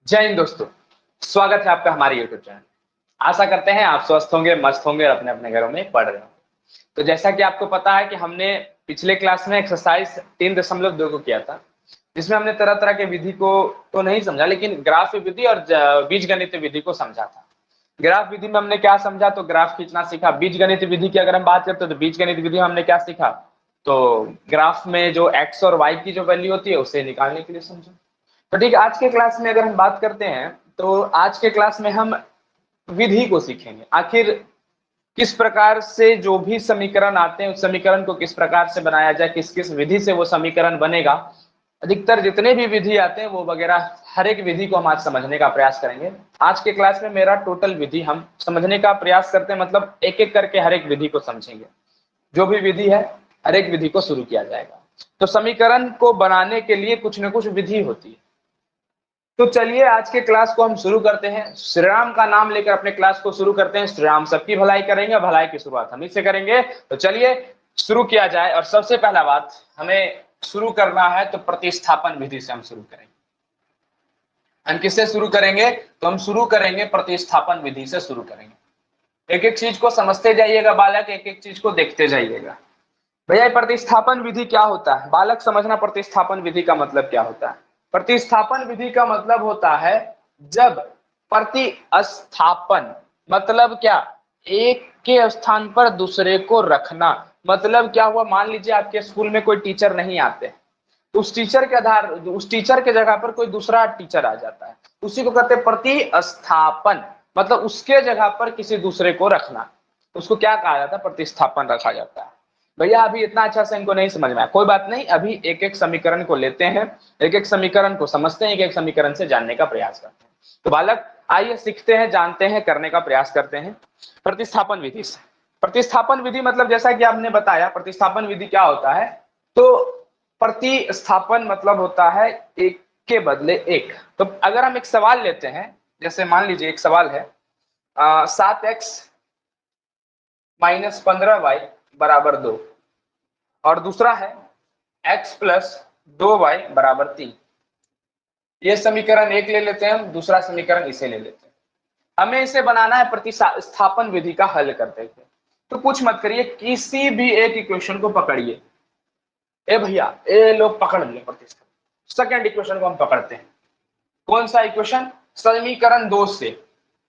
जय हिंद दोस्तों। स्वागत है आपका हमारे YouTube चैनल। आशा करते हैं आप स्वस्थ होंगे, मस्त होंगे और अपने अपने घरों में पढ़ रहे होंगे। तो जैसा कि आपको पता है कि हमने पिछले क्लास में एक्सरसाइज 3.2 को किया था, जिसमें हमने तरह तरह के विधि को तो नहीं समझा, लेकिन ग्राफ विधि और बीजगणित विधि को समझा था। ग्राफ विधि में हमने क्या समझा, तो ग्राफ खींचना सीखा। बीजगणित विधि की अगर हम बात करते हैं तो बीजगणित विधि में हमने क्या सीखा, तो ग्राफ में जो एक्स और वाई की जो वैल्यू होती है उसे निकालने के लिए समझा। तो ठीक है, आज के क्लास में अगर हम बात करते हैं तो आज के क्लास में हम विधि को सीखेंगे। आखिर किस प्रकार से जो भी समीकरण आते हैं उस समीकरण को किस प्रकार से बनाया जाए, किस किस विधि से वो समीकरण बनेगा। अधिकतर जितने भी विधि आते हैं वो वगैरह हर एक विधि को हम आज समझने का प्रयास करेंगे। आज के क्लास में मेरा टोटल विधि हम समझने का प्रयास करते हैं, मतलब एक एक करके हर एक विधि को समझेंगे। जो भी विधि है हर एक विधि को शुरू किया जाएगा। तो समीकरण को बनाने के लिए कुछ न कुछ विधि होती है। तो चलिए आज के क्लास को हम शुरू करते हैं। श्री राम का नाम लेकर अपने क्लास को शुरू करते हैं। श्री राम सबकी भलाई करेंगे, भलाई की शुरुआत हम ही से करेंगे। तो चलिए शुरू किया जाए। और सबसे पहला बात हमें शुरू करना है तो प्रतिस्थापन विधि से हम शुरू करेंगे। हम किससे शुरू करेंगे, तो हम शुरू करेंगे प्रतिस्थापन विधि से शुरू करेंगे। एक एक चीज को समझते जाइएगा बालक, एक एक चीज को देखते जाइएगा। भैया प्रतिस्थापन विधि क्या होता है, बालक समझना। प्रतिस्थापन विधि का मतलब क्या होता है? प्रतिस्थापन विधि का मतलब होता है जब प्रतिस्थापन मतलब क्या, एक के स्थान पर दूसरे को रखना। मतलब क्या हुआ, मान लीजिए आपके स्कूल में कोई टीचर नहीं आते, उस टीचर के जगह पर कोई दूसरा टीचर आ जाता है, उसी को कहते हैं प्रतिस्थापन। मतलब उसके जगह पर किसी दूसरे को रखना, उसको क्या कहा जाता है, प्रतिस्थापन रखा जाता है। भैया अभी इतना अच्छा से इनको नहीं समझ में आया, कोई बात नहीं। अभी एक एक समीकरण को लेते हैं, एक एक समीकरण को समझते हैं, एक एक समीकरण से जानने का प्रयास करते हैं। तो बालक आइए सीखते हैं, जानते हैं, करने का प्रयास करते हैं प्रतिस्थापन विधि से। प्रतिस्थापन विधि मतलब जैसा कि आपने बताया, प्रतिस्थापन विधि क्या होता है, तो प्रतिस्थापन मतलब होता है एक के बदले एक। तो अगर हम एक सवाल लेते हैं, जैसे मान लीजिए एक सवाल है 7x - 15y बराबर 2, और दूसरा है x प्लस 2y बराबर 3। ये समीकरण एक ले लेते हैं हम, दूसरा समीकरण इसे ले लेते हैं। हमें इसे बनाना है प्रतिस्थापन विधि का हल करते हुए। तो कुछ मत करिए, किसी भी एक इक्वेशन को पकड़िए। ए भैया ए लोग पकड़ लिए प्रतिस्थापन, सेकंड इक्वेशन को हम पकड़ते हैं। कौन सा इक्वेशन, समीकरण 2 से।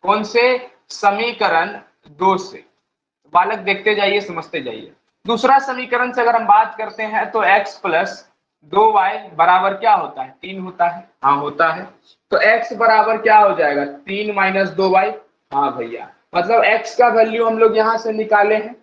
कौन से, समीकरण 2 से। बालक देखते जाइए, समझते जाइए। दूसरा समीकरण से अगर हम बात करते हैं तो x प्लस 2y बराबर क्या होता है, 3 होता है। हाँ होता है। तो x बराबर क्या हो जाएगा, 3 - 2y। हाँ भैया, मतलब x का वैल्यू हम लोग यहाँ से निकाले हैं।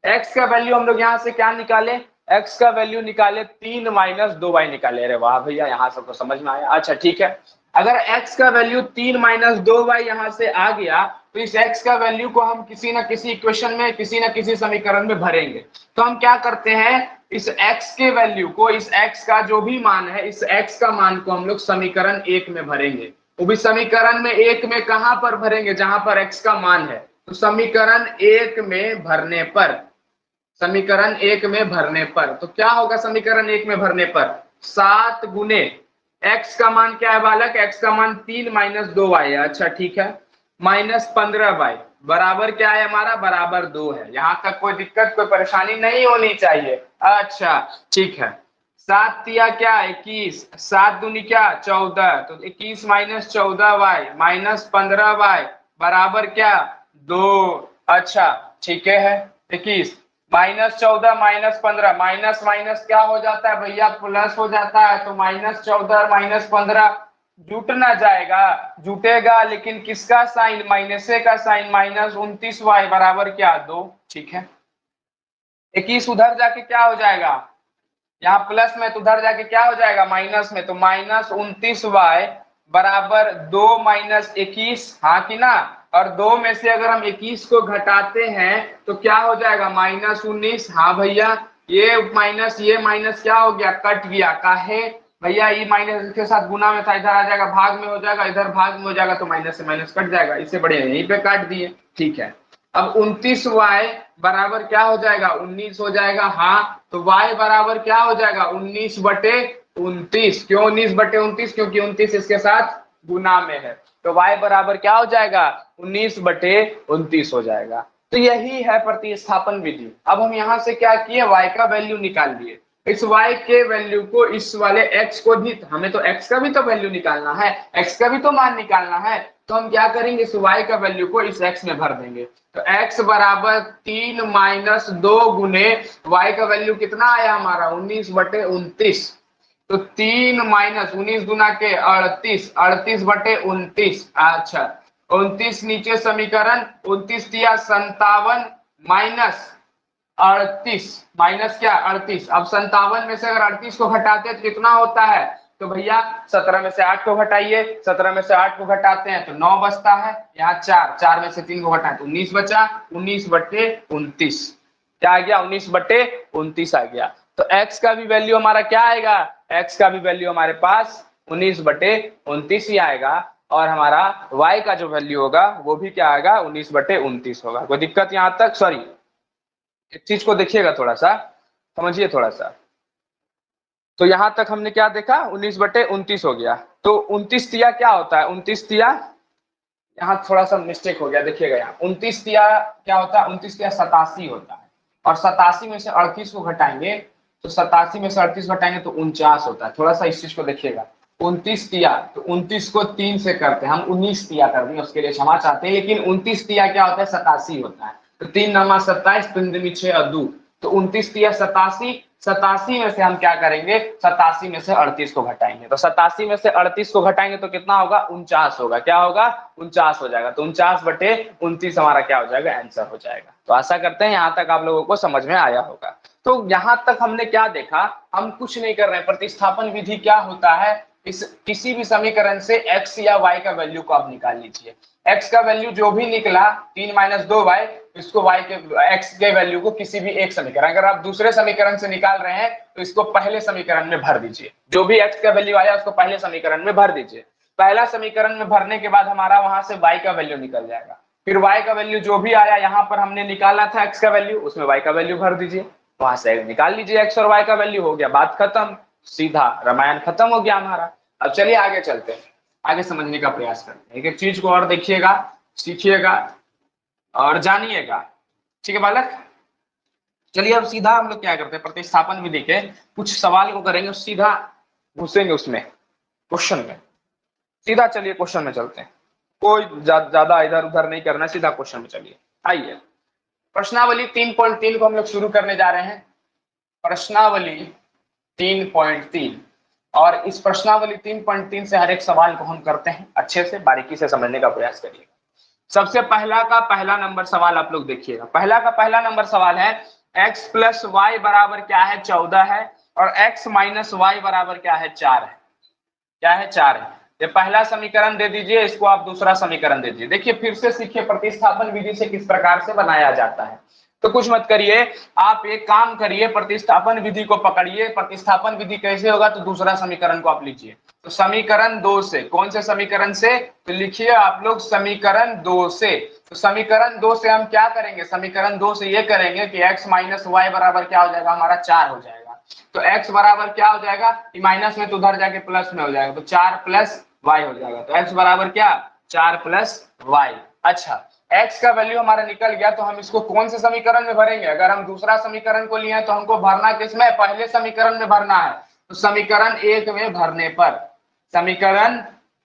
x का वैल्यू हम लोग यहाँ से क्या निकाले, x का वैल्यू निकाले 3 - 2y निकाले। अरे वाह भैया, यहाँ सबको समझ में आया। अच्छा ठीक है, अगर x का वैल्यू 3 - 2y यहाँ से आ गया तो इस x का वैल्यू को हम किसी ना किसी इक्वेशन में, किसी ना किसी समीकरण में भरेंगे। तो हम क्या करते हैं, इस x के वैल्यू को, इस x का जो भी मान है, इस x का मान को हम लोग समीकरण 1 में भरेंगे। वो भी समीकरण में 1 में कहां पर भरेंगे, जहां पर x का मान है। तो समीकरण 1 में भरने पर, समीकरण 1 में भरने पर तो क्या होगा, समीकरण 1 में भरने पर 7 गुने x का मान क्या है बालक, x का मान 3 - 2y है। अच्छा ठीक है, -15y बराबर क्या है हमारा, बराबर 2 है। यहां तक कोई दिक्कत, कोई परेशानी नहीं होनी चाहिए। अच्छा ठीक है, 7 तिया क्या 21, 7 दूनी क्या 14, तो 21 - 14y -15y बराबर क्या 2। अच्छा ठीक है, 21 -14 -15 माइनस माइनस क्या हो जाता है भैया, प्लस हो जाता है। तो -14 और -15 जुट ना जाएगा, जुटेगा लेकिन किसका साइन, माइनसे का साइन। -29y बराबर क्या 2। ठीक है, 21 उधर जाके क्या हो जाएगा, यहाँ प्लस में, तो उधर जाके क्या हो जाएगा माइनस में। तो -29y बराबर 2 - 21, हाँ कि ना। और 2 में से अगर हम 21 को घटाते हैं तो क्या हो जाएगा, -19। हाँ भैया, ये माइनस क्या हो गया, कट गया। काहे भैया, ये माइनस के साथ गुना में था, इधर आ जाएगा भाग में हो जाएगा, इधर भाग में हो जाएगा, तो माइनस से माइनस कट जाएगा। इससे बढ़िया यहीं पे काट दिए। ठीक है, अब 29y बराबर क्या हो जाएगा, 19 हो जाएगा। हाँ, तो y बराबर क्या हो जाएगा, 19/29। क्यों 19/29, क्योंकि 29 इसके साथ गुना में है, तो y बराबर क्या हो जाएगा 19/29 हो जाएगा। तो यही है प्रतिस्थापन विधि। अब हम यहाँ से क्या किए, y का वैल्यू निकाल लिए। इस y के वैल्यू को इस वाले x को भी, हमें तो x का भी तो वैल्यू निकालना है, x का भी तो मान निकालना है, तो हम क्या करेंगे, इस y का वैल्यू को इस x में भर देंगे। तो x बराबर 3 - 2 गुने y का वैल्यू कितना आया हमारा 19/29। तो 3 - 19 गुना के 38, 38/29। अच्छा 29 नीचे समीकरण, 29 दिया 57 माइनस 38, माइनस क्या 38। अब 57 में से अगर 38 को घटाते हैं तो कितना होता है, तो भैया 17 में से 8 को घटाइए, 17 में से 8 को घटाते हैं तो 9 बचता है, यहाँ 4, 4 में से 3 को घटाएं तो 19 बचा, 19/29 क्या आ गया 19/29 आ गया। तो x का भी वैल्यू हमारा क्या आएगा, x का भी वैल्यू हमारे पास 19/29 ही आएगा, और हमारा y का जो वैल्यू होगा वो भी क्या आएगा 19/29 होगा। कोई दिक्कत यहाँ तक, सॉरी एक चीज को देखिएगा, थोड़ा सा समझिए थोड़ा सा। तो यहां तक हमने क्या देखा 19/29 हो गया। तो 29 तिया क्या होता है, 29 तिया, यहाँ थोड़ा सा मिस्टेक हो गया, देखिएगा यहाँ 29 तिया क्या होता है, 29 तिया 87 होता है, और 87 में से 38 को घटाएंगे तो 87 में से 38 घटाएंगे तो 49 होता है। थोड़ा सा इस चीज को देखिएगा, 29 तिया, तो 29 को 3 से करते हैं, हम 19 तिया कर देंगे, उसके लिए क्षमा चाहते हैं, लेकिन 29 तिया क्या होता है 87 होता है। तो 3 नमा 27, 3 दूनी 6 और 2, तो 29 तिया 87, 87 में से हम क्या करेंगे, 87 में से 38 को घटाएंगे, तो 87 में से 38 को घटाएंगे तो कितना होगा 49 होगा, क्या होगा 49 हो जाएगा। तो 49/29 हमारा क्या हो जाएगा, आंसर हो जाएगा। तो आशा करते हैं यहाँ तक आप लोगों को समझ में आया होगा। तो यहाँ तक हमने क्या देखा, हम कुछ नहीं कर रहे हैं, प्रतिस्थापन विधि क्या होता है, इस किसी भी समीकरण से x या y का वैल्यू को आप निकाल लीजिए। x का वैल्यू जो भी निकला 3 - 2y, इसको y के x के वैल्यू को किसी भी एक समीकरण, अगर आप दूसरे समीकरण से निकाल रहे हैं तो इसको पहले समीकरण में भर दीजिए, जो भी x का वैल्यू आया उसको पहले समीकरण में भर दीजिए। पहला समीकरण में भरने के बाद हमारा वहां से y का वैल्यू निकल जाएगा, फिर y का वैल्यू जो भी आया यहाँ पर हमने निकाला था x का वैल्यू, उसमें y का वैल्यू भर दीजिए, वहां से निकाल लीजिए x और y का वैल्यू, हो गया बात खत्म, सीधा रामायण खत्म हो गया हमारा। अब चलिए आगे चलते हैं, आगे समझने का प्रयास करते हैं, एक एक चीज को और देखिएगा, सीखिएगा और जानिएगा, ठीक है बालक। चलिए अब सीधा हम लोग क्या करते हैं, प्रतिस्थापन विधि के कुछ सवाल को करेंगे, सीधा घुसेंगे उसमें क्वेश्चन में, सीधा चलिए क्वेश्चन में चलते हैं, कोई ज्यादा इधर उधर नहीं करना, सीधा क्वेश्चन में चलिए। आइए प्रश्नावली 3.3 को हम लोग शुरू करने जा रहे हैं, प्रश्नावली 3.3, और इस प्रश्नावली 3.3 से हर एक सवाल को हम करते हैं, अच्छे से बारीकी से समझने का प्रयास करिएगा। सबसे पहला का पहला नंबर सवाल आप लोग देखिएगा, पहला का पहला नंबर सवाल है x + y बराबर क्या है 14 है, और x - y बराबर क्या है 4 है, क्या है 4 है। ये पहला समीकरण दे दीजिए, इसको आप दूसरा समीकरण दे दीजिए। देखिए फिर से सीखिए प्रतिस्थापन विधि से किस प्रकार से बनाया जाता है। तो कुछ मत करिए, आप एक काम करिए, प्रतिस्थापन विधि को पकड़िए। प्रतिस्थापन विधि कैसे होगा, तो दूसरा समीकरण को आप लीजिए, तो समीकरण 2 से, कौन से समीकरण से, तो लिखिए आप लोग समीकरण 2 से। तो समीकरण 2 से हम क्या करेंगे, समीकरण 2 से ये करेंगे कि x - y बराबर क्या हो जाएगा हमारा 4 हो जाएगा। तो x बराबर क्या हो जाएगा, माइनस में तो उधर जाके प्लस में हो जाएगा, तो 4 + y हो जाएगा। तो x बराबर क्या 4 + y। अच्छा x का वैल्यू हमारा निकल गया, तो हम इसको कौन से समीकरण में भरेंगे, अगर हम दूसरा समीकरण को लिए तो हमको भरना किसमें, पहले समीकरण में भरना है। तो समीकरण 1 में भरने पर, समीकरण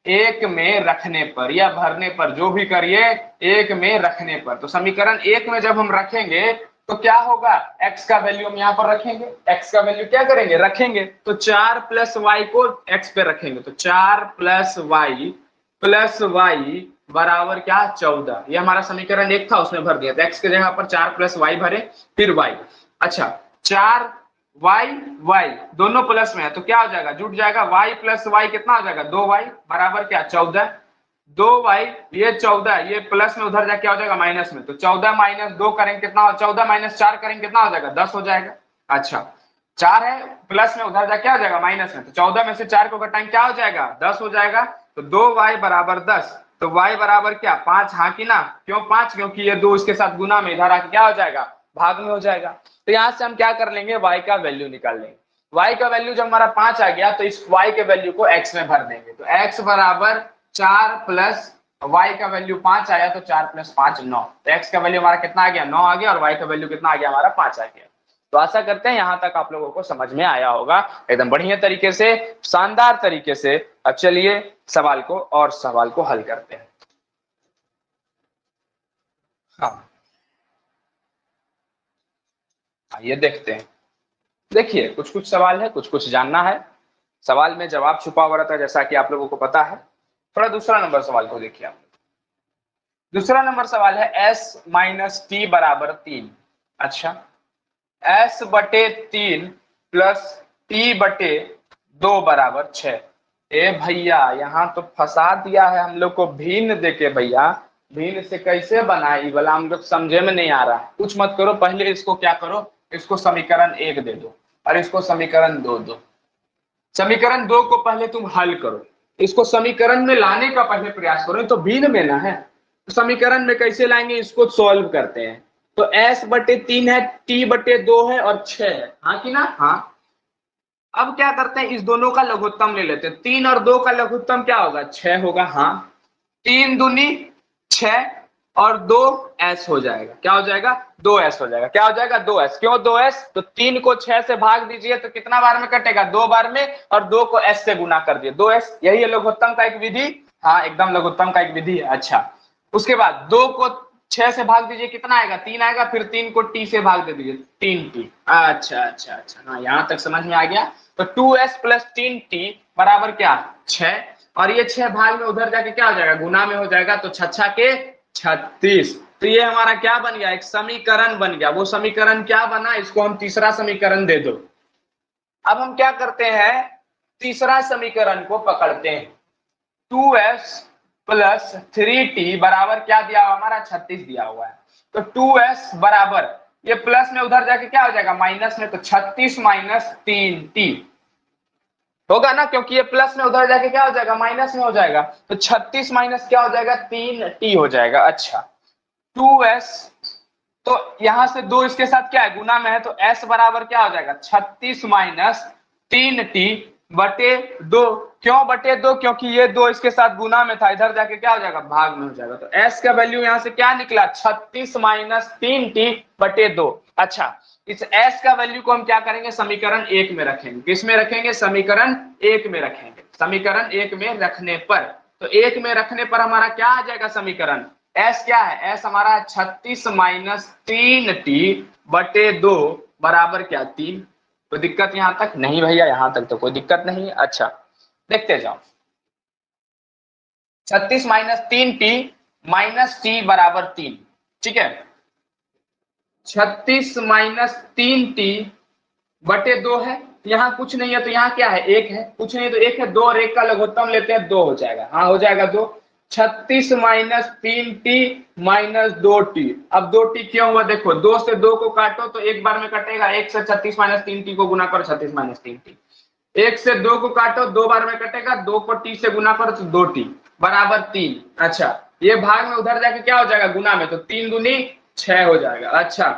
1 में रखने पर या भरने पर, जो भी करिए 1 में रखने पर। तो समीकरण 1 में जब हम रखेंगे तो क्या होगा, x का वैल्यू हम यहाँ पर रखेंगे, x का वैल्यू क्या करेंगे रखेंगे, तो 4 + y को x पे रखेंगे, तो 4 + y बराबर क्या 14। ये हमारा समीकरण 1 था, उसमें भर दिया, तो x की जगह पर 4 + y भरे, फिर y। अच्छा 4 y दोनों प्लस में है तो क्या हो जाएगा, जुट जाएगा, y + y कितना हो जाएगा 2y बराबर क्या 14, 2y ये 14, ये प्लस में उधर जाके क्या हो जाएगा माइनस में, तो 14 - 2 करेंगे कितना, 14 - 4 करेंगे कितना हो जाएगा 10 हो जाएगा। अच्छा 4 है प्लस में, उधर जाके क्या हो जाएगा माइनस में, तो 14 में से 4 को घटाएंगे क्या हो जाएगा 10 हो जाएगा। तो 2y बराबर 10, तो y बराबर क्या 5, हाँ कि ना, क्यों 5, क्योंकि ये 2 इसके साथ गुना में, इधर आके क्या हो जाएगा भाग में हो जाएगा। तो यहाँ से हम क्या कर लेंगे, y का वैल्यू निकाल लेंगे। y का वैल्यू जब हमारा 5 आ गया तो इस y के वैल्यू को x में भर देंगे, तो x बराबर 4 प्लस y का वैल्यू 5 आया, तो 4 प्लस 5 9। तो x का वैल्यू हमारा कितना आ गया, 9 आ गया, और y का वैल्यू कितना आ गया हमारा, 5 आ गया। तो आशा करते हैं यहां तक आप लोगों को समझ में आया होगा एकदम बढ़िया तरीके से, शानदार तरीके से। अब चलिए सवाल को हल करते हैं। हाँ, आइए देखते हैं। देखिए कुछ कुछ सवाल है, कुछ कुछ जानना है। सवाल में जवाब छुपा हुआ रहता है, जैसा कि आप लोगों को पता है। थोड़ा दूसरा नंबर सवाल को देखिए आप। दूसरा नंबर सवाल है s माइनस टी बराबर 3। अच्छा, s बटे 3 प्लस t बटे 2 बराबर 6। ए भैया यहाँ तो फंसा दिया है हम लोग को भिन्न देके। भैया भिन्न से कैसे बनाए वाला हम लोग समझे में नहीं आ रहा है। कुछ मत करो, पहले इसको क्या करो, इसको समीकरण 1 दे दो और इसको समीकरण 2 दो। समीकरण 2 को पहले तुम हल करो, इसको समीकरण में लाने का पहले प्रयास करो। तो भिन्न में ना है, तो समीकरण में कैसे लाएंगे, इसको सॉल्व करते हैं। तो s बटे 3 है, t बटे 2 है और 6 है, हाँ कि ना, हाँ। अब क्या करते हैं, इस दोनों का लघुत्तम ले लेते हैं। 3 और 2 का लघुत्तम क्या होगा, 6 होगा, हाँ। 3 दूनी 6 और 2 s हो जाएगा। क्या हो जाएगा, 2s हो जाएगा। क्या हो जाएगा, 2s। क्यों 2s, तो 3 को 6 से भाग दीजिए तो कितना बार में कटेगा, 2 बार में, और 2 को s से गुना कर दिए, 2s। यही है लघुत्तम का एक विधि, हाँ एकदम लघुत्तम का एक विधि है। अच्छा, उसके बाद 2 को 6 से भाग दीजिए, कितना आएगा, 3 आएगा। फिर 3 को t से भाग दे दीजिए, 3t। अच्छा अच्छा अच्छा, हाँ यहाँ तक समझ में आ गया। तो 2s प्लस 3t बराबर क्या, 6। और ये 6 भाग में उधर जाके क्या हो जाएगा, गुना में हो जाएगा, तो 6 के 36। तो ये हमारा क्या बन गया, एक समीकरण बन गया। वो समीकरण क्या बना, इसको हम तीसरा समीकरण दे दो। अब हम क्या करते हैं, तीसरा समीकरण को पकड़ते हैं। 2s प्लस 3t बराबर क्या दिया हुआ हमारा, 36 दिया हुआ है। तो 2s बराबर, ये प्लस में उधर जाके क्या हो जाएगा, माइनस में, तो 36 माइनस 3t होगा ना, क्योंकि ये प्लस में उधर जाके क्या हो जाएगा, माइनस में हो जाएगा। तो 36 माइनस क्या हो जाएगा, 3t हो जाएगा। अच्छा, 2s, तो यहां से 2 इसके साथ क्या है, गुना में है, तो s बराबर क्या हो जाएगा, 36 माइनस 3t बटे 2। क्यों बटे 2, क्योंकि ये 2 इसके साथ गुना में था, इधर जाके क्या हो जाएगा, भाग में हो जाएगा। तो s का वैल्यू यहां से क्या निकला, 36 माइनस 3t बटे 2। अच्छा, इस s का वैल्यू को हम क्या करेंगे, समीकरण 1 में रखेंगे। किस में रखेंगे, समीकरण 1 में रखेंगे। समीकरण 1 में रखने पर, तो 1 में रखने पर हमारा क्या आ जाएगा समीकरण, s क्या है, s हमारा 36 माइनस 3t बटे 2 बराबर क्या, 3। कोई दिक्कत यहां तक नहीं भैया, यहां तक तो कोई दिक्कत नहीं। अच्छा, देखते जाओ। 36 माइनस 3t माइनस t बराबर 3, ठीक है। 36 माइनस 3t बटे 2 है, यहाँ कुछ नहीं है तो यहाँ क्या है, 1 है, कुछ नहीं तो 1 है। 2 और 1 का लघुत्तम लेते हैं, 2 हो जाएगा, हाँ हो जाएगा 2। 36 माइनस 3t माइनस 2t। अब 2t क्यों हुआ, देखो 2 से 2 को काटो तो एक बार में कटेगा, 1 से 36 माइनस 3t को गुना करो, 36 माइनस 3t। 1 से 2 को काटो, 2 बार में कटेगा, 2 को t से गुना करो तो 2t बराबर 3। अच्छा, ये भाग में उधर जाके क्या हो जाएगा, गुना में, तो 3 दूनी 6 हो जाएगा। अच्छा,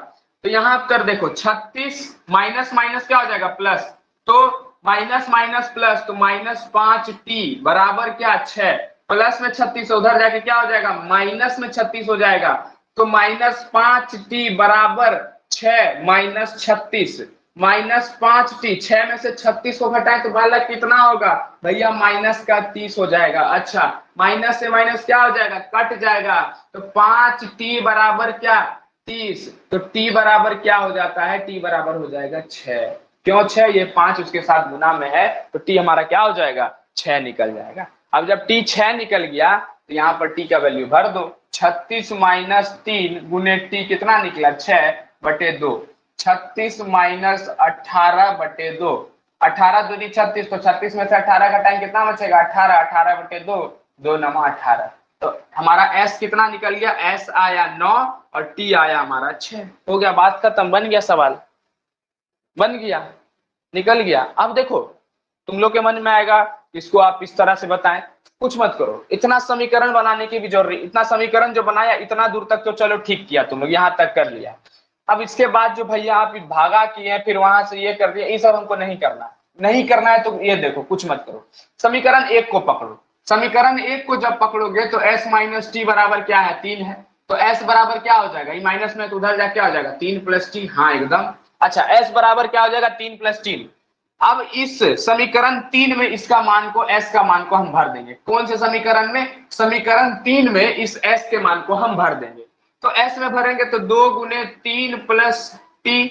तो यहाँ कर देखो, 36 माइनस माइनस क्या हो जाएगा, प्लस, तो माइनस माइनस प्लस, तो माइनस 5t बराबर क्या, 6। प्लस में 36 उधर जाके क्या हो जाएगा, माइनस में 36 हो जाएगा, तो माइनस 5t बराबर 6 माइनस 36, माइनस 5t। 6 में से 36 को घटाएं तो बालक कितना होगा भैया, माइनस का 30 हो जाएगा। अच्छा, माइनस से माइनस क्या हो जाएगा, कट जाएगा, तो 5t बराबर क्या, 30। तो t बराबर क्या हो जाता है, t बराबर हो जाएगा 6। क्यों 6, ये 5 उसके साथ गुना में है, तो t हमारा क्या हो जाएगा, 6 निकल जाएगा। अब जब t 6 निकल गया तो यहाँ पर t का वैल्यू भर दो। 36 माइनस 3 गुने t कितना निकला, 6 बटे 2। 36 माइनस 18 बटे 2, 18 दूनी 36, तो 36 में से 18 का टाइम कितना बचेगा, 18, 18 बटे 2, 2 नमा 18। तो हमारा s कितना निकल गया, s आया 9 और t आया हमारा 6। हो गया, बात खत्म, बन गया सवाल, बन गया, निकल गया। अब देखो तुम लोग के मन में आएगा इसको आप इस तरह से बताएं, कुछ मत करो, इतना समीकरण बनाने की भी जरूरी, इतना समीकरण जो बनाया इतना दूर तक तो चलो ठीक किया, तुम लोग यहाँ तक कर लिया। अब इसके बाद जो भैया आप भागा किए फिर वहां से ये कर दिया, ये सब हमको नहीं करना, नहीं करना है। तो ये देखो कुछ मत करो, समीकरण 1 को पकड़ो, समीकरण 1 को जब पकड़ोगे तो s माइनस टी बराबर क्या है, 3 है। तो s बराबर क्या हो जाएगा, ये माइनस में तो उधर जाके क्या हो जाएगा, 3 प्लस टी। हाँ एकदम। अच्छा, s बराबर क्या हो जाएगा, 3 प्लस टी। अब इस समीकरण 3 में इसका मान को, s का मान को हम भर देंगे। कौन से समीकरण में, समीकरण 3 में इस s के मान को हम भर देंगे। तो s में भरेंगे तो 2 गुने 3 प्लस टी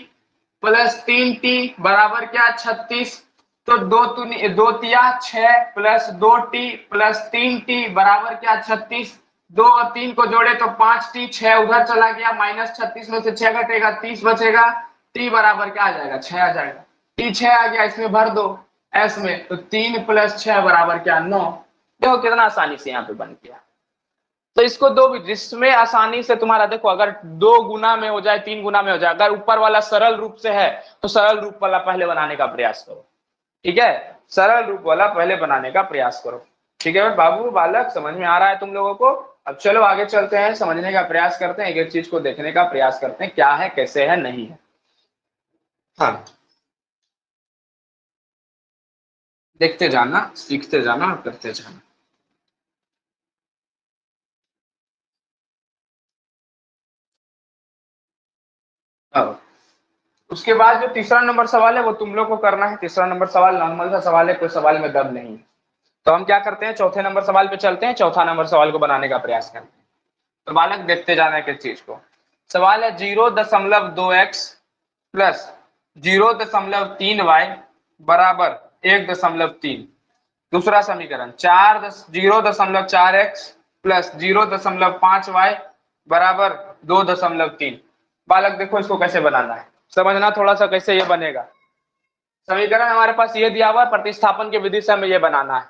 प्लस 3t बराबर क्या, 36। तो दो तिया 6 प्लस 2t प्लस 3t बराबर क्या, 36। 2 और 3 को जोड़े तो 5t, 6 उधर चला गया, माइनस 36 में से 6 घटेगा, 30 बचेगा। t बराबर क्या आ जाएगा, 6 आ जाएगा। t 6 आ गया, इसमें भर दो s में, तो 3 प्लस 6 बराबर क्या, 9। देखो कितना आसानी से यहाँ पे बन गया। तो इसको दो भी, जिसमें आसानी से तुम्हारा देखो, अगर 2 गुना में हो जाए, 3 गुना में हो जाए, अगर ऊपर वाला सरल रूप से है तो सरल रूप वाला पहले बनाने का प्रयास करो। ठीक है, सरल रूप वाला पहले बनाने का प्रयास करो। ठीक है बाबू बालक, समझ में आ रहा है तुम लोगों को। अब चलो आगे चलते हैं, समझने का प्रयास करते हैं, एक एक चीज को देखने का प्रयास करते हैं, क्या है, कैसे है, नहीं है। हाँ, देखते जाना, सीखते जाना और करते जाना। अब उसके बाद जो तीसरा नंबर सवाल है वो तुम लोग को करना है। तीसरा नंबर सवाल नॉर्मल सा सवाल है, कोई सवाल में दम नहीं है। तो हम क्या करते हैं, चौथे नंबर सवाल पे चलते हैं, चौथा नंबर सवाल को बनाने का प्रयास करते हैं। तो बालक देखते जाना है किस चीज को। सवाल है 0.2x प्लस 0.3y बराबर 1.3। दूसरा समीकरण 0.4x प्लस 0.5y बराबर 2.3। बालक देखो इसको कैसे बनाना है, समझना थोड़ा सा कैसे ये बनेगा। समीकरण हमारे पास ये दिया हुआ है, प्रतिस्थापन की विधि से हमें ये बनाना है।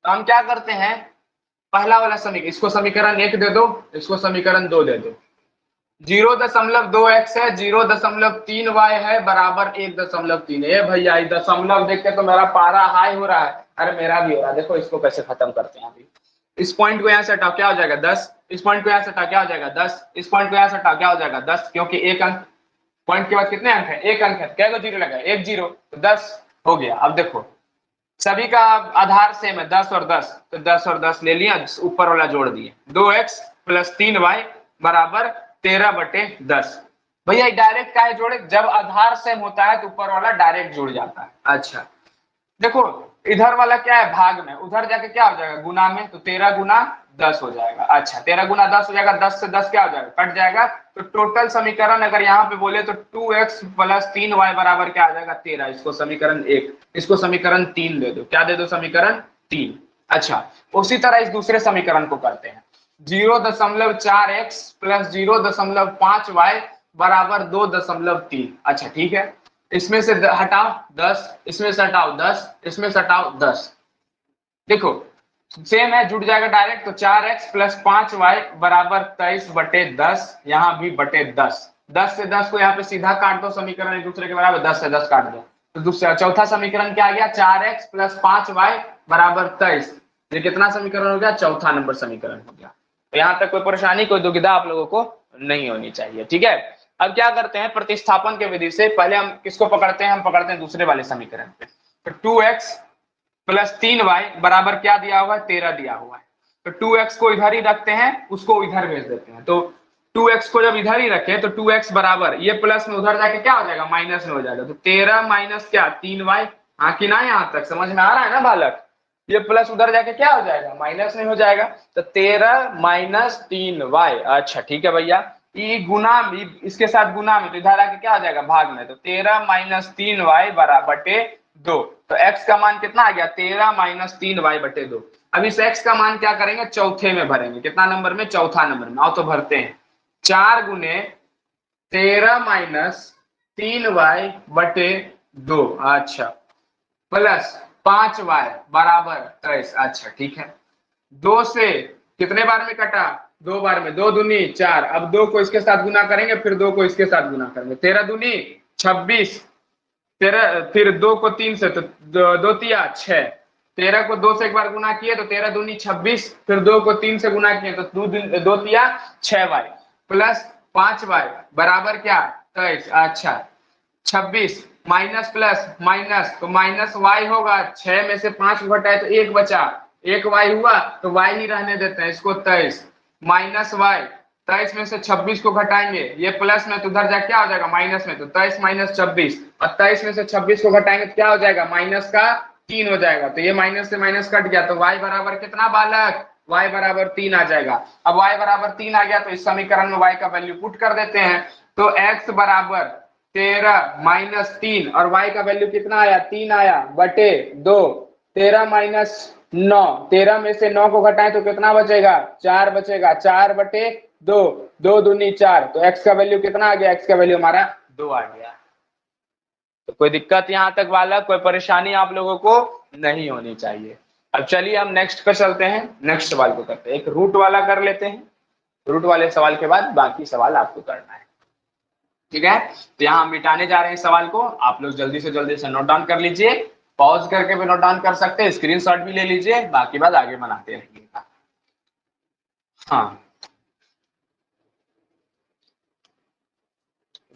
तो हम क्या करते हैं, पहला वाला समीकरण, इसको समीकरण 1 दे दो, इसको समीकरण 2 दे दो। 0.2x है, 0.3y है बराबर 1.3। ए भैया, दशमलव देख के तो मेरा पारा हाई हो रहा है। अरे मेरा भी हो रहा है। देखो इसको कैसे खत्म करते हैं अभी। इस पॉइंट को यहाँ से हटाओ, क्या हो जाएगा 10। इस पॉइंट को यहाँ से हटाओ, क्या हो जाएगा 10। इस पॉइंट को यहाँ से हटाओ, क्या हो जाएगा 10, क्योंकि एक अंक, पॉइंट के बाद कितने अंक है, एक अंक है। क्या जीरो लगा, एक जीरो, तो 10 हो गया। अब देखो सभी का आधार सेम है, 10 और 10, तो 10 और 10 ले लिया, ऊपर वाला जोड़ दिए। 2x प्लस 3y बराबर 13/10। भैया डायरेक्ट का है जोड़े, जब आधार सेम होता है तो ऊपर वाला डायरेक्ट जुड़ जाता है। अच्छा देखो, इधर वाला क्या है, भाग में, उधर जाके क्या हो जाएगा, गुना में, तो 13 गुना 10 हो जाएगा। अच्छा 13 गुना 10 हो जाएगा, 10 से 10 क्या हो जाएगा, कट जाएगा। तो टोटल समीकरण अगर यहाँ पे बोले तो 2x प्लस 3y बराबर क्या आ जाएगा, 13। इसको समीकरण 1, इसको समीकरण 3 दे दो। क्या दे दो, समीकरण 3। अच्छा उसी तरह इस दूसरे समीकरण को करते हैं। 0.4x प्लस 0.5y बराबर 2.3। अच्छा ठीक है, इसमें से हटाओ 10, इसमें से हटाओ 10, इसमें से हटाओ 10। देखो सेम है, जुड़ जाएगा डायरेक्ट। तो 4x प्लस 5y बराबर 23/10, यहाँ भी बटे 10। 10 से 10 को यहाँ पे सीधा काट दो, समीकरण एक दूसरे के बराबर, 10 से 10 काट दो। तो दूसरा चौथा समीकरण क्या आ गया, 4x प्लस 5y बराबर 23। ये कितना समीकरण हो गया, चौथा नंबर समीकरण हो गया। तो यहाँ तक कोई परेशानी, कोई दुविधा आप लोगों को नहीं होनी चाहिए। ठीक है, अब क्या करते हैं, प्रतिस्थापन के विधि से पहले हम किसको पकड़ते हैं, हम पकड़ते हैं दूसरे वाले समीकरण पे। तो 2x प्लस 3y बराबर क्या दिया हुआ है, 13 दिया हुआ है। तो 2x को इधर ही रखते हैं, उसको इधर भेज देते हैं। तो 2x को जब इधर ही रखे तो 2x बराबर, ये प्लस में उधर जाके क्या हो जाएगा, माइनस में हो जाएगा। तो 13 माइनस क्या, 3y। हाँ कि ना, यहाँ तक समझ में आ रहा है ना बालक। ये प्लस उधर जाके क्या हो जाएगा, माइनस में हो जाएगा। तो 13 माइनस 3y। अच्छा ठीक है भैया, ये गुना, इसके साथ गुना में, तो इधर आके क्या हो जाएगा, भाग में। तो 13 माइनस 3y बराबर 2। तो x का मान कितना आ गया, 13 माइनस 3y बटे 2। अब इस x का मान क्या करेंगे, चौथे में भरेंगे। कितना नंबर में, चौथा नंबर में। आओ तो भरते हैं। 4 गुने 13 माइनस 3y बटे 2, अच्छा, प्लस 5y बराबर 23। अच्छा ठीक है, 2 से कितने बार में कटा, 2 बार में, 2 दूनी 4। अब 2 को इसके साथ गुना करेंगे, फिर 2 को इसके साथ गुना करेंगे। 13 दूनी 26, 13, फिर 2 को 3 से, तो 2 तिया 6। 13 को 2 से एक बार गुना किए तो 13 दूनी 26, फिर 2 को 3 से गुना किए तो 2 तिया 6y प्लस 5y बराबर क्या, 23। अच्छा 26 माइनस प्लस माइनस, तो माइनस y होगा, 6 में से 5 घटाए तो 1 बचा, एक वाई हुआ तो वाई ही रहने देते हैं इसको 23 माइनस वाई, 23 में से 26 को घटाएंगे, ये प्लस में तो उधर जा क्या हो जाएगा माइनस में, तो 23 माइनस 26, और 23 में से 26 को घटाएंगे तो क्या हो जाएगा माइनस का 3 हो जाएगा, तो ये माइनस से माइनस कट गया, तो y बराबर कितना बालक, y बराबर 3 आ जाएगा। अब y बराबर 3 आ गया तो इस समीकरण में y का वैल्यू पुट कर देते हैं, तो x बराबर 13 माइनस 3 और y का वैल्यू कितना आया 3 आया बटे 2, 13 माइनस 9, 13 में से 9 को घटाएं तो कितना बचेगा 4 बचेगा, 4 बटे 2, 2 दूनी 4, तो x का वैल्यू कितना आ गया, x का वैल्यू हमारा 2 आ गया। तो कोई दिक्कत यहां तक बालक, कोई परेशानी आप लोगों को नहीं होनी चाहिए। अब चलिए हम नेक्स्ट पर चलते हैं, नेक्स्ट सवाल को करते हैं, एक रूट वाला कर लेते हैं, रूट वाले सवाल के बाद बाकी सवाल आपको करना है, ठीक है। तो यहाँ हम मिटाने जा रहे हैं सवाल को, आप लोग जल्दी से नोट डाउन कर लीजिए, पॉज करके भी नोट डाउन कर सकते हैं, स्क्रीनशॉट भी ले लीजिए, बाकी बात आगे बनाते रहिएगा। हाँ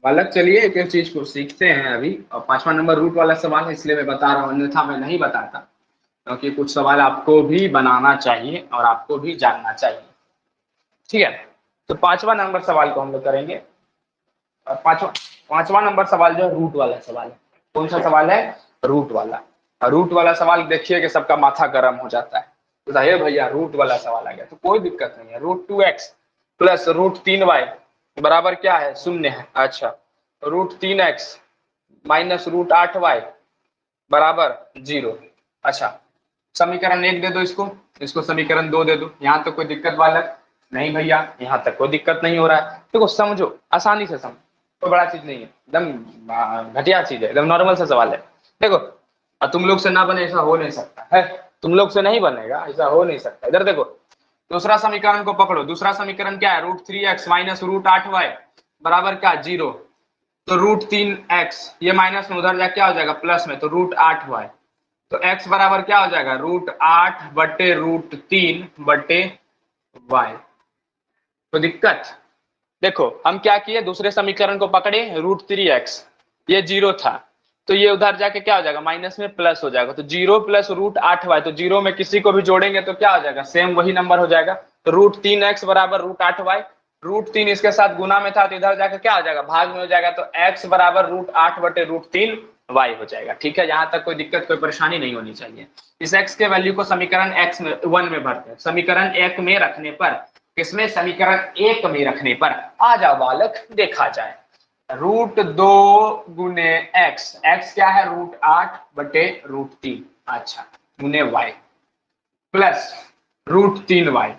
बालक चलिए एक एक चीज को सीखते हैं अभी, और 5वां नंबर रूट वाला सवाल है इसलिए मैं बता रहा हूँ, अन्यथा मैं नहीं बताता, क्योंकि कुछ सवाल आपको भी बनाना चाहिए और आपको भी जानना चाहिए, ठीक है। तो 5वां नंबर सवाल को हम लोग करेंगे, और पांचवा नंबर सवाल जो है रूट वाला सवाल है। कौन सा सवाल है, रूट वाला। और रूट वाला सवाल देखिए कि सबका माथा गर्म हो जाता है, तो हे भैया रूट वाला सवाल आ गया, तो कोई दिक्कत नहीं है, root 2x plus root 3y बराबर क्या है 0 है, अच्छा root 3x minus root 8y बराबर 0, अच्छा समीकरण 1 दे दो इसको, इसको समीकरण 2 दे दो, यहाँ तक कोई दिक्कत बालक नहीं भैया, यहाँ तक कोई दिक्कत नहीं हो रहा है, देखो समझो आसानी से समझो, कोई बड़ा चीज नहीं है, एकदम घटिया चीज है, एकदम नॉर्मल सा सवाल है। देखो तुम लोग से ना बने ऐसा हो नहीं सकता है, तुम लोग से नहीं बनेगा ऐसा हो नहीं सकता। इधर देखो दूसरा समीकरण को पकड़ो, दूसरा समीकरण क्या है root 3x minus root 8y बराबर क्या 0, तो रूट 3x ये माइनस में उधर जा क्या हो जाएगा प्लस में, तो रूट 8y, तो x बराबर क्या हो जाएगा रूट 8 बटे रूट 3 बटे y। तो दिक्कत देखो हम क्या किए, दूसरे समीकरण को पकड़े रूट 3x ये 0 था, तो ये उधर जाके क्या हो जाएगा माइनस में प्लस हो जाएगा, तो 0 प्लस रूट 8y, तो 0 में किसी को भी जोड़ेंगे तो क्या हो जाएगा सेम वही नंबर हो जाएगा, तो रूट 3x बराबर रूट 8y, रूट 3 इसके साथ गुना में था तो इधर जाके क्या हो जाएगा भाग में हो जाएगा, तो x बराबर रूट 8 बटे रूट 3 y हो जाएगा, ठीक है। यहाँ तक कोई दिक्कत कोई परेशानी नहीं होनी चाहिए। इस x के वैल्यू को समीकरण x में 1 में भरते हैं, समीकरण 1 में रखने पर, किसमें समीकरण 1 में रखने पर, आ जाओ बालक देखा जाए, रूट 2 गुने x, x क्या है रूट 8 बटे रूट 3, अच्छा गुने y प्लस रूट 3y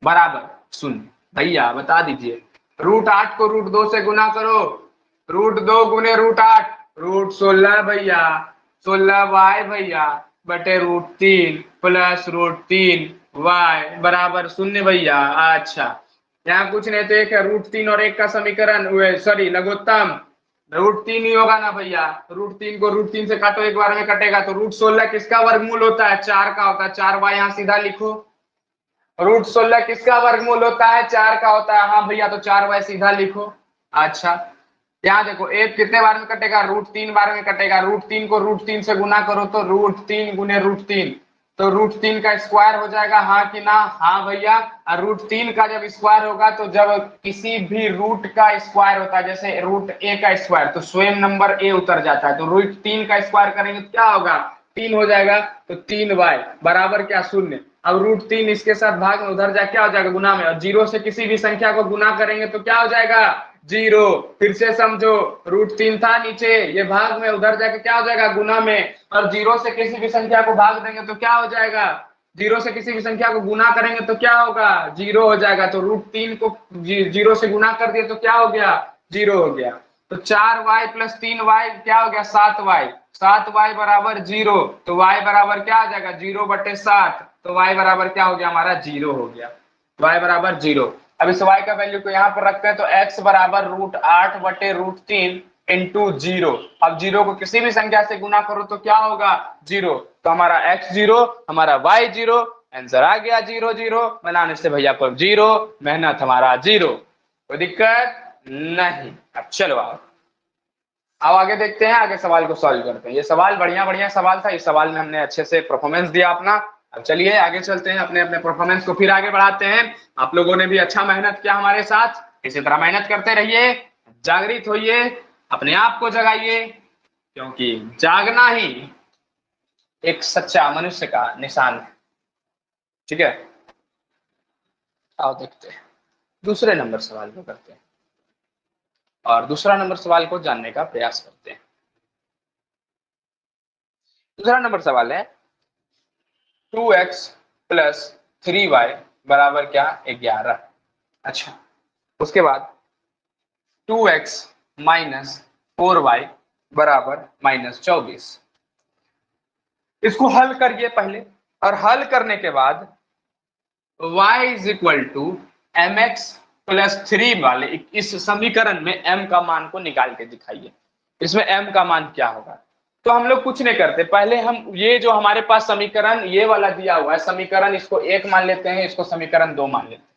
बराबर 0। भैया बता दीजिए रूट 8 को रूट 2 से गुना करो, रूट 2 गुने रूट 8 रूट 16 भैया, 16y भैया बटे रूट 3 प्लस रूट 3y बराबर 0 भैया। अच्छा यहाँ कुछ नहीं तो एक है रूट 3 और 1 का समीकरण, सॉरी लघुत्तम रूट 3 ही होगा ना भैया, रूट 3 को रूट 3 से काटो एक बार में कटेगा, तो रूट 16 किसका वर्गमूल होता है 4 का होता है, 4y यहाँ सीधा लिखो, रूट 16 किसका वर्गमूल होता है 4 का होता है, हाँ भैया तो 4y सीधा लिखो। अच्छा यहाँ देखो एक कितने बार में कटेगा रूट 3 बार में कटेगा, रूट 3 को रूट 3 से गुना करो तो रूट 3 गुने रूट 3, तो रूट 3 का स्क्वायर हो जाएगा, हाँ कि ना, हाँ भैया। और रूट 3 का जब स्क्वायर होगा तो जब किसी भी रूट का स्क्वायर होता है, जैसे रूट a का स्क्वायर, तो स्वयं नंबर a उतर जाता है, तो रूट 3 का स्क्वायर करेंगे तो क्या होगा 3 हो जाएगा, तो 3y बराबर क्या 0। अब रूट 3 इसके साथ भाग में उधर जाए क्या हो जाएगा गुना में, और 0 से किसी भी संख्या को गुना करेंगे तो क्या हो जाएगा 0, फिर से समझो रूट 3 था नीचे, ये भाग में उधर जाके क्या हो जाएगा गुना में, और 0 से किसी भी संख्या को भाग देंगे तो क्या हो जाएगा, 0 से किसी भी संख्या को गुना करेंगे तो क्या होगा 0 हो जाएगा, तो रूट 3 को 0 से गुना कर दिए तो क्या हो गया 0 हो गया, तो 4y प्लस 3y क्या हो गया 7y, 7y बराबर 0, तो y बराबर क्या आ जाएगा 0 बटे 7, तो y बराबर क्या हो गया हमारा 0 हो गया, y बराबर 0। अब इस y का वैल्यू को यहाँ पर रखते हैं, तो x बराबर रूट 8 बटे रूट 3 इंटू 0, अब 0 को किसी भी संख्या से गुना करो तो क्या होगा 0, तो हमारा x 0 हमारा y 0, आंसर आ गया 0 0, बनाने से भैया को 0, मेहनत हमारा 0, कोई दिक्कत नहीं। अब चलो आओ अब आगे देखते हैं, आगे सवाल को सॉल्व करते हैं। ये सवाल बढ़िया बढ़िया सवाल था, इस सवाल में हमने अच्छे से परफॉर्मेंस दिया अपना, अब चलिए आगे चलते हैं, अपने अपने परफॉर्मेंस को फिर आगे बढ़ाते हैं। आप लोगों ने भी अच्छा मेहनत किया हमारे साथ, इसी तरह मेहनत करते रहिए, जागृत होइए, अपने आप को जगाइए, क्योंकि जागना ही एक सच्चा मनुष्य का निशान है। ठीक है, आओ देखते हैं दूसरे नंबर सवाल को करते हैं और दूसरा नंबर सवाल को जानने का प्रयास करते हैं। दूसरा नंबर सवाल है 2x प्लस 3y बराबर क्या, 11। अच्छा, उसके बाद 2x माइनस 4y बराबर माइनस 24। इसको हल करिए पहले, और हल करने के बाद y is equal to M X plus 3 वाले इस समीकरण में m का मान को निकाल के दिखाइए। इसमें m का मान क्या होगा? तो हम लोग कुछ नहीं करते, पहले हम ये जो हमारे पास समीकरण ये वाला दिया हुआ है समीकरण, इसको 1 मान लेते हैं, इसको समीकरण 2 मान लेते हैं।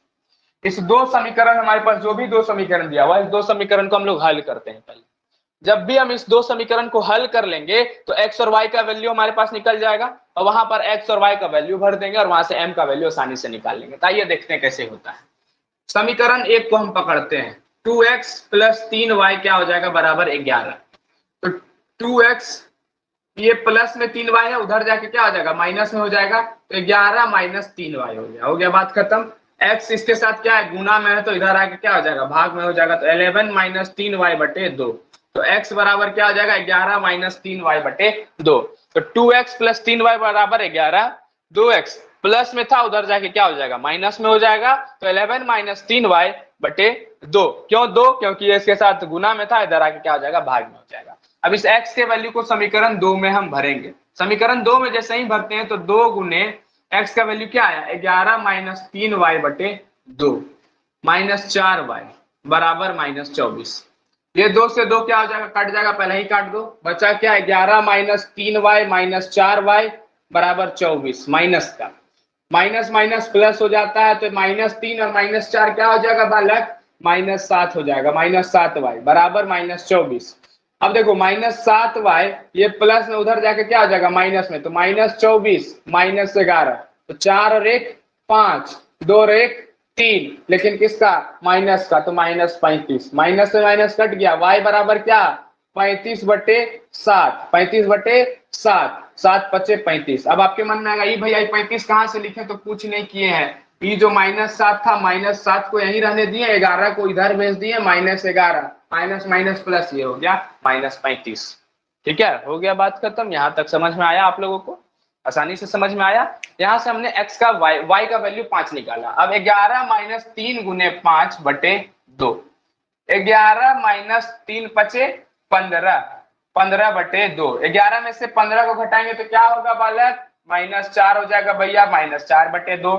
इस दो समीकरण, हमारे पास जो भी दो समीकरण दिया हुआ है, इस दो समीकरण को हम लोग हल करते हैं। पहले जब भी हम इस दो समीकरण को हल कर लेंगे तो x और y का वैल्यू हमारे पास निकल जाएगा, और वहां पर x और y का वैल्यू भर देंगे और वहां से m का वैल्यू आसानी से निकाल लेंगे। तो आइए देखते हैं कैसे होता है। समीकरण 1 को हम पकड़ते हैं, 2x प्लस 3y क्या हो जाएगा, बराबर 11। तो 2x ये प्लस में 3y है, उधर जाके क्या हो जाएगा, माइनस में हो जाएगा, तो 11 माइनस 3y हो गया बात खत्म। x इसके साथ क्या है, गुना में है, तो इधर आके क्या हो जाएगा, भाग में हो जाएगा, तो 11 माइनस 3y बटे 2। तो x बराबर क्या हो जाएगा, 11 माइनस 3y बटे 2। तो 2x प्लस 3y बराबर 11, 2x प्लस में था, उधर जाके क्या हो जाएगा, माइनस में हो जाएगा, तो 11 माइनस 3y बटे 2। क्यों 2? क्योंकि इसके साथ गुना में था, इधर आके क्या हो जाएगा, भाग में हो जाएगा। अब इस x के वैल्यू को समीकरण 2 में हम भरेंगे। समीकरण 2 में जैसे ही भरते हैं तो 2 गुने x का वैल्यू क्या आया, 11 माइनस 3y बटे 2 माइनस 4y बराबर माइनस 24। ये 2 से 2 क्या हो जाएगा, कट जाएगा, पहले ही काट दो। बचा क्या है, 11 माइनस 3y माइनस 4y बराबर 24। माइनस का माइनस माइनस प्लस हो जाता है, तो माइनस 3 और माइनस 4 क्या हो जाएगा बालक, माइनस 7 हो जाएगा, माइनस 7y बराबर माइनस 24। अब देखो माइनस 7y ये प्लस में उधर जाके क्या हो जाएगा, माइनस में, तो माइनस 24 माइनस 11, तो 4 और 1 5, 2 और 1 3, लेकिन किसका, माइनस का, तो माइनस 35। माइनस से माइनस कट गया, y बराबर क्या, 35 बटे 7, 35 बटे 7, 7 पचे 35। अब आपके मन में आएगा ये भैया 35 कहाँ से लिखे, तो कुछ नहीं किए हैं, ये जो माइनस 7 था, माइनस 7 को यहीं रहने दिए, 11 को इधर भेज दिए, माइनस 11, माइनस माइनस प्लस ये हो गया माइनस 35। ठीक है, हो गया, बात खत्म। यहाँ तक समझ में आया आप लोगों को, आसानी से समझ में आया। यहाँ से हमने x का y का वैल्यू 5 निकाला। अब 11 माइनस 3 गुने 5 बटे 2, 11 माइनस 3 पचे 15, 15 बटे 2। 11 में से 15 को घटाएंगे तो क्या होगा बालक, माइनस 4 हो जाएगा भैया, माइनस 4 बटे 2,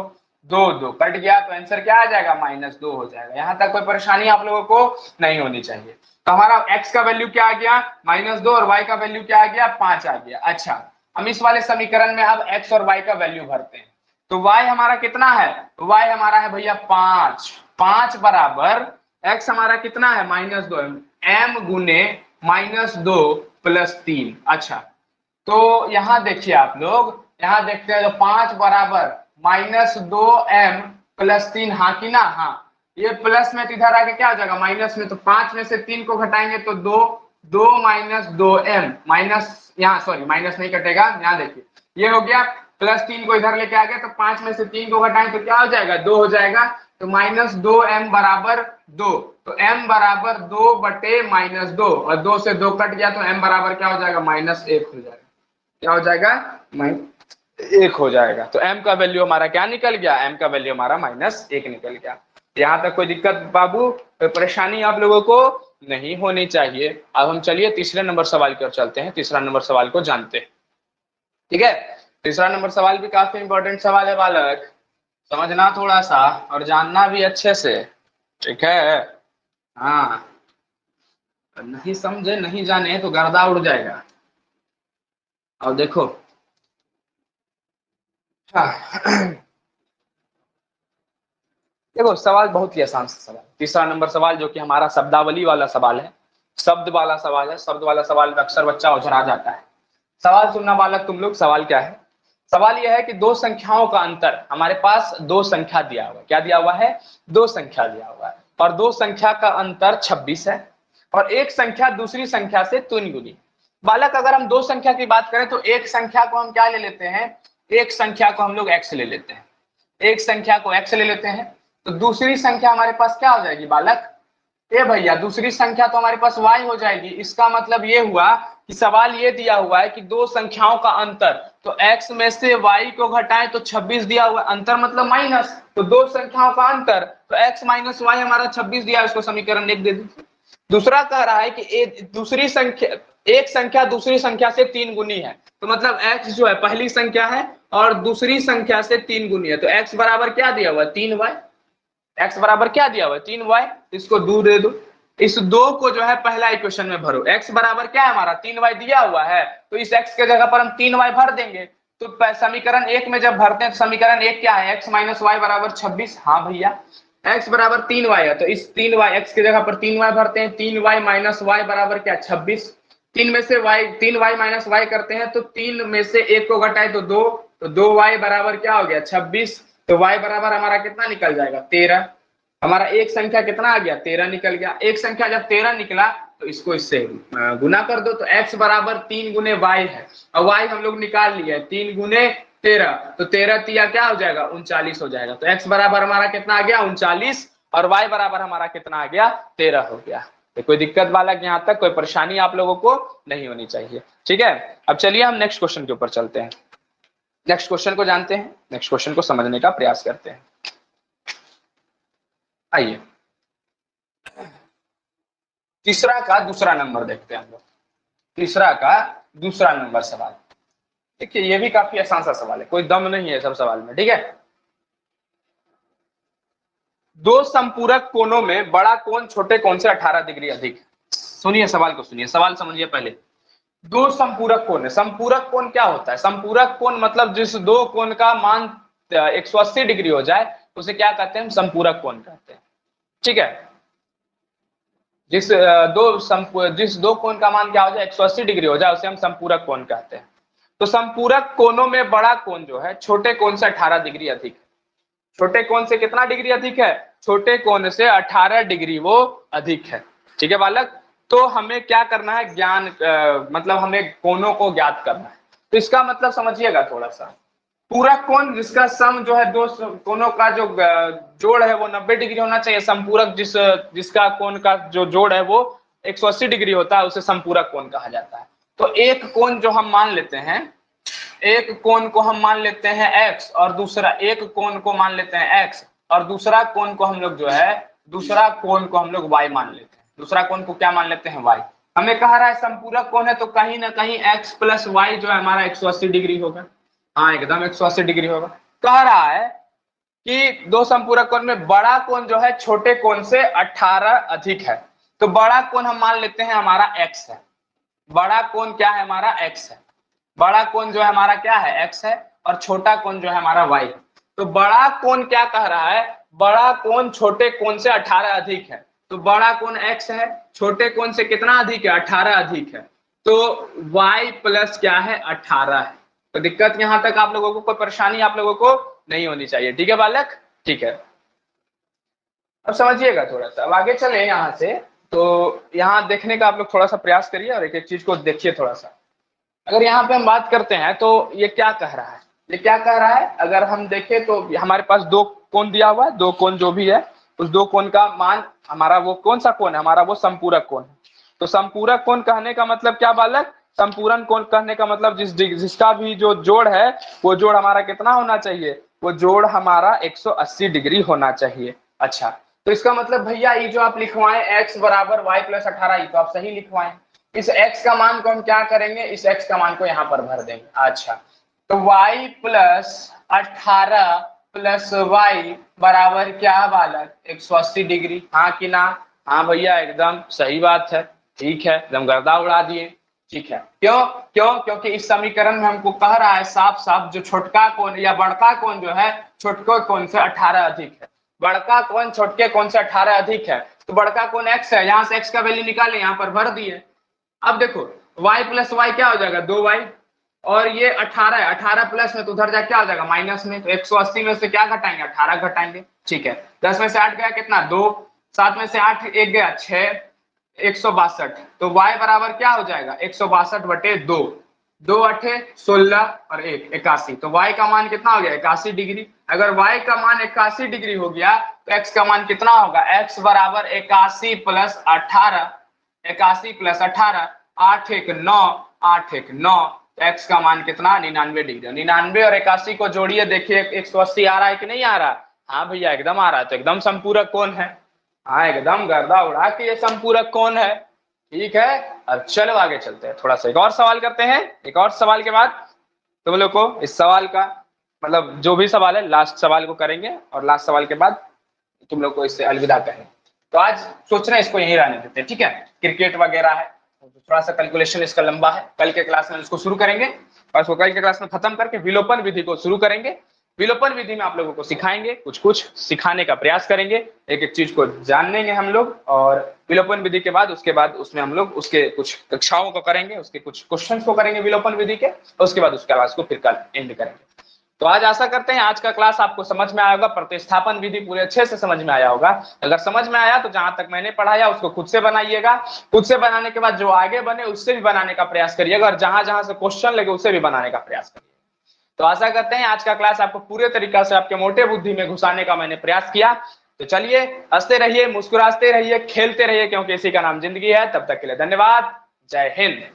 2 2 कट गया, तो आंसर क्या आ जाएगा, माइनस 2 हो जाएगा। यहाँ तक कोई परेशानी आप लोगों को नहीं होनी चाहिए। तो हमारा x का वैल्यू क्या आ गया, माइनस 2, और y का वैल्यू क्या आ गया, 5 आ गया। अच्छा, हम इस वाले समीकरण में अब x और y का वैल्यू भरते हैं। तो y हमारा कितना है, y हमारा है भैया 5, 5 बराबर x हमारा कितना है, माइनस 2, m गुने माइनस 2 प्लस 3। अच्छा, तो यहाँ देखिए आप लोग, यहाँ देखते हैं, तो 5 बराबर माइनस 2m प्लस 3, हाँ कि ना, हाँ, ये प्लस में तो इधर आके क्या हो जाएगा, माइनस में, तो 5 में से 3 को घटाएंगे तो 2, 2 माइनस 2m, माइनस, यहाँ सॉरी माइनस नहीं कटेगा, यहाँ देखिए ये हो गया, प्लस 3 को इधर लेके आ गया, तो 5 में से 3 को घटाएंगे तो क्या हो जाएगा, 2 हो जाएगा, तो माइनस 2m बराबर 2। तो m बराबर 2 बटे माइनस 2, और 2 से 2 कट गया, तो m बराबर क्या हो जाएगा, माइनस 1 हो जाएगा। क्या हो जाएगा, -1 हो जाएगा। तो m का वैल्यू हमारा क्या निकल गया, m का वैल्यू हमारा -1 निकल गया। यहाँ तक कोई दिक्कत बाबू, कोई परेशानी आप लोगों को नहीं होनी चाहिए। अब हम चलिए तीसरे नंबर सवाल की ओर चलते हैं, तीसरा नंबर सवाल को जानते हैं। ठीक है, तीसरा नंबर सवाल भी काफी इंपॉर्टेंट सवाल है बालक, समझना थोड़ा सा और जानना भी अच्छे से। ठीक है, हाँ, नहीं समझे नहीं जाने तो गर्दा उड़ जाएगा। और देखो, हाँ, देखो सवाल बहुत ही आसान सा सवाल, तीसरा नंबर सवाल जो कि हमारा शब्दावली वाला सवाल है, शब्द वाला सवाल है। शब्द वाला सवाल में अक्सर बच्चा उझरा जाता है। सवाल सुनना बालक तुम लोग, सवाल क्या है, सवाल यह है कि दो संख्याओं का अंतर, हमारे पास दो संख्या दिया हुआ है, क्या दिया हुआ है, दो संख्या दिया हुआ है, और दो संख्या का अंतर 26 है, और एक संख्या दूसरी संख्या से 3 गुनी। बालक अगर हम दो संख्या की बात करें तो एक संख्या को हम क्या ले लेते हैं, एक संख्या को हम लोग x ले लेते हैं, एक संख्या को x ले लेते हैं, तो दूसरी संख्या हमारे पास क्या हो जाएगी बालक, ए भैया दूसरी संख्या तो हमारे पास y हो जाएगी। इसका मतलब ये हुआ कि सवाल ये दिया हुआ है कि दो संख्याओं का अंतर, तो x में से y को घटाएं तो 26 दिया हुआ, अंतर मतलब माइनस, तो दो संख्याओं का अंतर, तो x माइनस वाई हमारा 26 दिया है, उसको समीकरण 1 दे दीजिए। दूसरा कह रहा है कि दूसरी संख्या, एक संख्या दूसरी संख्या से 3 गुनी है, तो मतलब x जो है पहली संख्या है और दूसरी संख्या से 3 गुनी है, तो x बराबर क्या दिया हुआ है, 3y, x बराबर क्या दिया हुआ है, 3y, इसको दूर दे दो, इस दो को जो है पहला इक्वेशन में भरो, x बराबर क्या है हमारा 3y दिया हुआ है, तो इस x के जगह पर हम 3y भर देंगे, तो समीकरण 1 में जब भरते हैं तो समीकरण 1 क्या है, x माइनस वाई बराबर 26। हाँ भैया x बराबर 3y है, तो इस 3y x की जगह पर 3y भरते हैं, 3y माइनस वाई बराबर क्या 26, 3 में से y 3y माइनस वाई करते हैं तो 3 में से 1 को घटाए तो 2, तो 2y बराबर क्या हो गया 26, तो y बराबर हमारा कितना निकल जाएगा 13, हमारा एक संख्या कितना आ गया 13 निकल गया। एक संख्या जब 13 निकला तो इसको इससे गुना कर दो, तो x बराबर 3 गुने y है, और y हम लोग निकाल लिए 3 गुने 13, तो 13 तिया क्या हो जाएगा 39 हो जाएगा, तो x बराबर हमारा कितना आ गया 39, और y बराबर हमारा कितना आ गया 13 हो गया। तो कोई दिक्कत बालक यहाँ तक कोई परेशानी आप लोगों को नहीं होनी चाहिए, ठीक है। अब चलिए हम नेक्स्ट क्वेश्चन के ऊपर चलते हैं, नेक्स्ट क्वेश्चन को जानते हैं, नेक्स्ट क्वेश्चन को समझने का प्रयास करते हैं। आइए तीसरा का दूसरा नंबर देखते हैं हम लोग, तीसरा का दूसरा नंबर सवाल। देखिए ये भी काफी आसान सा सवाल है, कोई दम नहीं है सब सवाल में, ठीक है। दो संपूरक कोणों में बड़ा कोण छोटे कोण से 18 डिग्री अधिक है। सुनिए सवाल को, सुनिए सवाल समझिए पहले। दो संपूरक कोण है, संपूरक कोण क्या होता है, संपूरक कोण मतलब जिस दो कोण का मान 180 डिग्री हो जाए उसे क्या कहते हैं, हम संपूरक कोण कहते हैं, ठीक है। जिस दो कोण का मान क्या हो जाए 180 डिग्री हो जाए उसे हम संपूरक कोण कहते हैं। तो संपूरक कोणों में बड़ा कोण जो है छोटे कोण से 18 डिग्री अधिक है, छोटे कोण से कितना डिग्री अधिक है, छोटे कोण से 18 डिग्री वो अधिक है, ठीक है बालक। तो हमें क्या करना है, ज्ञान मतलब हमें कोणों को ज्ञात करना है, तो इसका मतलब समझिएगा थोड़ा सा। पूरा कोण जिसका सम जो है दो कोणों का जो जोड़ है वो 90 डिग्री होना चाहिए, संपूरक जिसका कोण का जो जोड़ है वो 180 डिग्री होता है उसे संपूरक कोण कहा जाता है। तो एक कोण जो हम मान लेते हैं, एक कोण को हम मान लेते हैं x, और दूसरा एक कोण को मान लेते हैं x, और दूसरा कोण को हम लोग जो है दूसरा कोण को हम लोग y मान लेते हैं, दूसरा कोण को क्या मान लेते हैं y। हमें कह रहा है संपूरक कोण है तो कहीं ना कहीं x प्लस y जो है हमारा 180 डिग्री होगा, हाँ एकदम 180 डिग्री होगा। कह रहा है कि दो संपूरक कोण में बड़ा कोण जो है छोटे कोण से 18 अधिक है, तो बड़ा कोण हम मान लेते हैं हमारा x है, बड़ा कोण क्या है हमारा x है, बड़ा कोण जो है हमारा क्या है x है, और छोटा कोण जो है हमारा y है। तो बड़ा कोण क्या कह रहा है, बड़ा कोण छोटे कोण से 18 अधिक है, तो बड़ा कोण x है, छोटे कोण से कितना अधिक है 18 अधिक है, तो y प्लस क्या है 18 है। तो दिक्कत यहां तक आप लोगों को कोई परेशानी आप लोगों को नहीं होनी चाहिए, ठीक है बालक, ठीक है। अब समझिएगा थोड़ा सा, अब आगे चले यहाँ से, तो यहाँ देखने का आप लोग थोड़ा सा प्रयास करिए और एक एक चीज को देखिए थोड़ा सा। अगर यहाँ पे हम बात करते हैं तो ये क्या कह रहा है, ये क्या कह रहा है, अगर हम देखें तो हमारे पास दो कोण दिया हुआ है, दो कोण जो भी है उस दो कोण का मान हमारा वो कौन सा कोण है, हमारा वो संपूरक कोण है। तो संपूरक कोण कहने का मतलब क्या बालक, संपूर्ण कोण कहने का मतलब जिसका भी जो जोड़ है वो जोड़ हमारा कितना होना चाहिए, वो जोड़ हमारा 180 डिग्री होना चाहिए। अच्छा तो इसका मतलब भैया ये जो आप लिखवाएं x बराबर y प्लस 18, ये तो आप सही लिखवाएं। इस x का मान को हम क्या करेंगे, इस x का मान को यहाँ पर भर देंगे। अच्छा तो y प्लस 18 प्लस y बराबर क्या बालक 180 डिग्री, हाँ कि ना, हाँ भैया एकदम सही बात है, ठीक है एकदम गर्दा उड़ा दिए, ठीक है। क्यों क्यों, क्योंकि इस समीकरण में हमको कह रहा है साफ साफ जो छोटका कोण या बड़का कोण जो है छोटके कोण से 18 अधिक है, बड़का कोण छोटके कोण से 18 अधिक है, तो बड़का कोण x है, यहाँ से x का वैल्यू निकाले यहाँ पर भर दिए। अब देखो y प्लस वाई क्या हो जाएगा 2y, और ये 18 है, 18 प्लस में तो उधर जा क्या हो जाएगा माइनस में, तो 180 में से क्या घटाएंगे 18 घटाएंगे, ठीक है। 10 में से 8 गया कितना 2, 7 में से 8 एक गया 6, 162, तो y बराबर क्या हो जाएगा 162 बटे 2, 2 अठे 16 और 1 81, तो y का मान कितना हो गया 81 डिग्री। अगर y का मान 81 डिग्री हो गया तो x का मान कितना होगा, x बराबर 81 प्लस 18, 81 प्लस 18, 8 1 9, 8 1 9, तो x का मान कितना 99 डिग्री। 99 और 81 को जोड़िए, देखिए 180 आ रहा है कि नहीं आ रहा, हाँ भैया एकदम आ रहा है, तो एकदम समपूरक कोण है, हाँ एकदम गर्दा उड़ा के ये समपूरक कोण है, ठीक है। अब चलो आगे चलते हैं, थोड़ा सा एक और सवाल करते हैं, एक और सवाल के बाद तुम लोग को इस सवाल का मतलब जो भी सवाल है लास्ट सवाल को करेंगे और लास्ट सवाल के बाद तुम लोग को इससे अलविदा कहेंगे। तो आज सोच रहे हैं इसको यहीं रहने देते हैं, ठीक है। क्रिकेट वगैरह है, थोड़ा सा कैलकुलेशन इसका लंबा है, कल के क्लास में इसको शुरू करेंगे और इसको कल के क्लास में खत्म करके विलोपन विधि को शुरू करेंगे। विलोपन विधि में आप लोगों को सिखाएंगे, कुछ कुछ सिखाने का प्रयास करेंगे, एक एक चीज को जानेंगे हम लोग, और विलोपन विधि के बाद उसके बाद उसमें हम लोग उसके कुछ कक्षाओं को करेंगे, उसके कुछ क्वेश्चंस को करेंगे विलोपन विधि के, और उसके बाद उसके क्लास को फिर कल एंड करेंगे। तो आज आशा करते हैं आज का क्लास आपको समझ में आया होगा, प्रतिस्थापन विधि पूरे अच्छे से समझ में आया होगा। अगर समझ में आया तो जहां तक मैंने पढ़ाया उसको खुद से बनाइएगा, खुद से बनाने के बाद जो आगे बने उससे भी बनाने का प्रयास करिएगा, और जहां जहां से क्वेश्चन लगे उससे भी बनाने का प्रयास करिएगा। तो आशा करते हैं आज का क्लास आपको पूरे तरीका से आपके मोटे बुद्धि में घुसाने का मैंने प्रयास किया। तो चलिए हंसते रहिए, मुस्कुराते रहिए, खेलते रहिए, क्योंकि इसी का नाम जिंदगी है। तब तक के लिए धन्यवाद, जय हिंद।